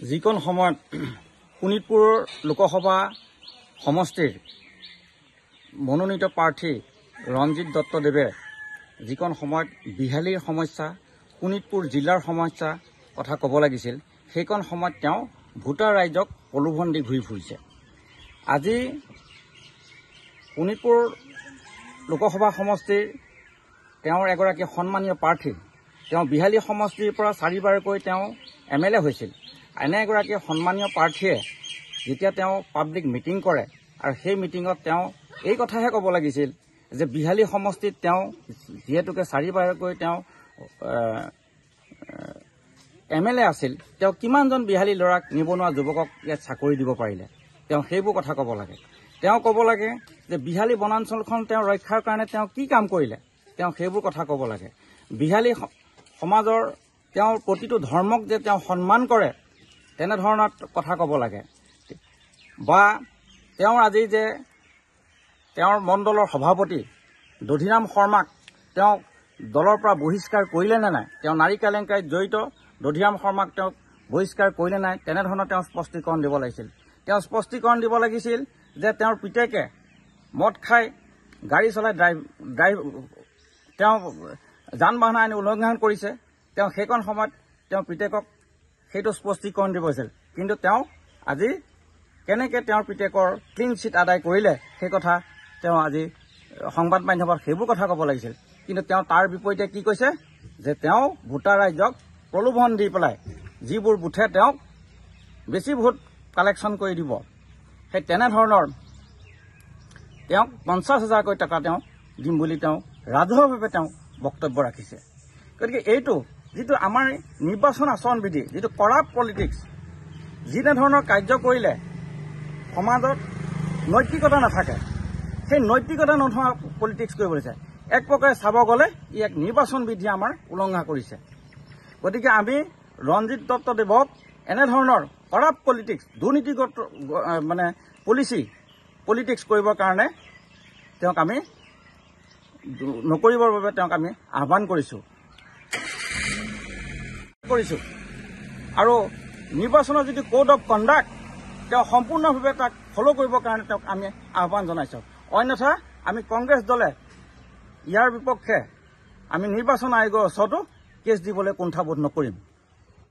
যিকোন সময়ত শোণিতপুৰ লোকসভা সমষ্টিৰ মনোনীত প্ৰাৰ্থী ৰঞ্জিত দত্তদেৱে যিকোন সময়ত বিহালীৰ সমস্যা শোণিতপুৰ জিলাৰ সমস্যা কথা ক'ব লাগিছিল সেইকণ সময়ত তেওঁ ভোটাৰ ৰাইজক প্ৰলোভন দি ঘূৰি ফুৰিছে। আজি শোণিতপুৰ লোকসভা সমষ্টিৰ তেওঁৰ এগৰাকী সন্মানীয় প্ৰাৰ্থী তেওঁ বিহালী সমষ্টিৰ পৰা 4বাৰকৈ তেওঁ MLA হৈছিল। এনে এগৰাকী সন্মানীয় প্ৰাৰ্থীয়ে যেতিয়া তেওঁ পাব্লিক মিটিং কৰে আৰু সেই মিটিঙত তেওঁ এই কথাহে ক'ব লাগিছিল যে বিহালী সমষ্টিত তেওঁ যিহেতুকে 4বাৰকৈ তেওঁ MLA আছিল, তেওঁ কিমানজন বিহালী ল'ৰাক নিবনুৱা যুৱকক ইয়াত চাকৰি দিব পাৰিলে, তেওঁ সেইবোৰ কথা ক'ব লাগে। তেওঁ ক'ব লাগে যে বিহালী বনাঞ্চলখন তেওঁ ৰক্ষাৰ কাৰণে তেওঁ কি কাম কৰিলে, তেওঁ সেইবোৰ কথা ক'ব লাগে। বিহালী সমাজৰ তেওঁৰ প্ৰতিটো ধৰ্মক যে তেওঁ সন্মান কৰে তেনেধৰণৰ কথা ক'ব লাগে। বা তেওঁৰ আজি যে তেওঁৰ মণ্ডলৰ সভাপতি দধিৰাম শৰ্মাক তেওঁ দলৰ পৰা বহিষ্কাৰ কৰিলে নে নাই, তেওঁ নাৰী কেলেংকাৰীত জড়িত দধিৰাম শৰ্মাক তেওঁ বহিষ্কাৰ কৰিলে নাই, তেনেধৰণৰ তেওঁ স্পষ্টীকৰণ দিব লাগিছিল। তেওঁ স্পষ্টীকৰণ দিব লাগিছিল যে তেওঁৰ পিতেকে মদ খাই গাড়ী চলাই তেওঁ যান বাহন আইন উলংঘন কৰিছে, তেওঁ সেইকণ সময়ত তেওঁ পিতেকক সেইটো স্পষ্টীকৰণ দিব আছিল। কিন্তু তেওঁ আজি কেনেকৈ তেওঁৰ পিতেকৰ ক্লিন চিট আদায় কৰিলে সেই কথা তেওঁ আজি সংবাদ মাধ্যমত সেইবোৰ কথা ক'ব লাগিছিল। কিন্তু তেওঁ তাৰ বিপৰীতে কি কৈছে যে তেওঁ ভোটাৰ ৰাইজক প্ৰলোভন দি পেলাই যিবোৰ বুথে তেওঁক বেছি ভোট কালেকশ্যন কৰি দিব সেই তেনেধৰণৰ তেওঁক 50,000কৈ টকা তেওঁ দিম বুলি তেওঁ ৰাজহুৱাভাৱে তেওঁ বক্তব্য ৰাখিছে। গতিকে এইটো যিটো আমাৰ নিৰ্বাচন আচৰণ বিধি, যিটো কৰাপ্ট পলিটিক্স, যিনেধৰণৰ কাৰ্য কৰিলে সমাজত নৈতিকতা নাথাকে, সেই নৈতিকতা নথকা পলিটিক্স কৰিব লৈছে। এক প্ৰকাৰে চাব গ'লে ই এক নিৰ্বাচন বিধি আমাৰ উলংঘা কৰিছে। গতিকে আমি ৰঞ্জিত দত্তদেৱক এনেধৰণৰ কৰাপ্ট পলিটিক্স, দুৰ্নীতিগত পলিটিক্স কৰিবৰ কাৰণে তেওঁক আমি নকৰিবৰ বাবে তেওঁক আমি আহ্বান কৰিছোঁ। আৰু নিৰ্বাচনৰ যিটো কোড অফ কণ্ডাক্ট তেওঁ সম্পূৰ্ণভাৱে তাক ফ'ল' কৰিবৰ কাৰণে তেওঁক আমি আহ্বান জনাইছোঁ। অন্যথা আমি কংগ্ৰেছ দলে ইয়াৰ বিপক্ষে আমি নিৰ্বাচন আয়োগৰ ওচৰতো কেছ দিবলৈ কুণ্ঠাবোধ নকৰিম।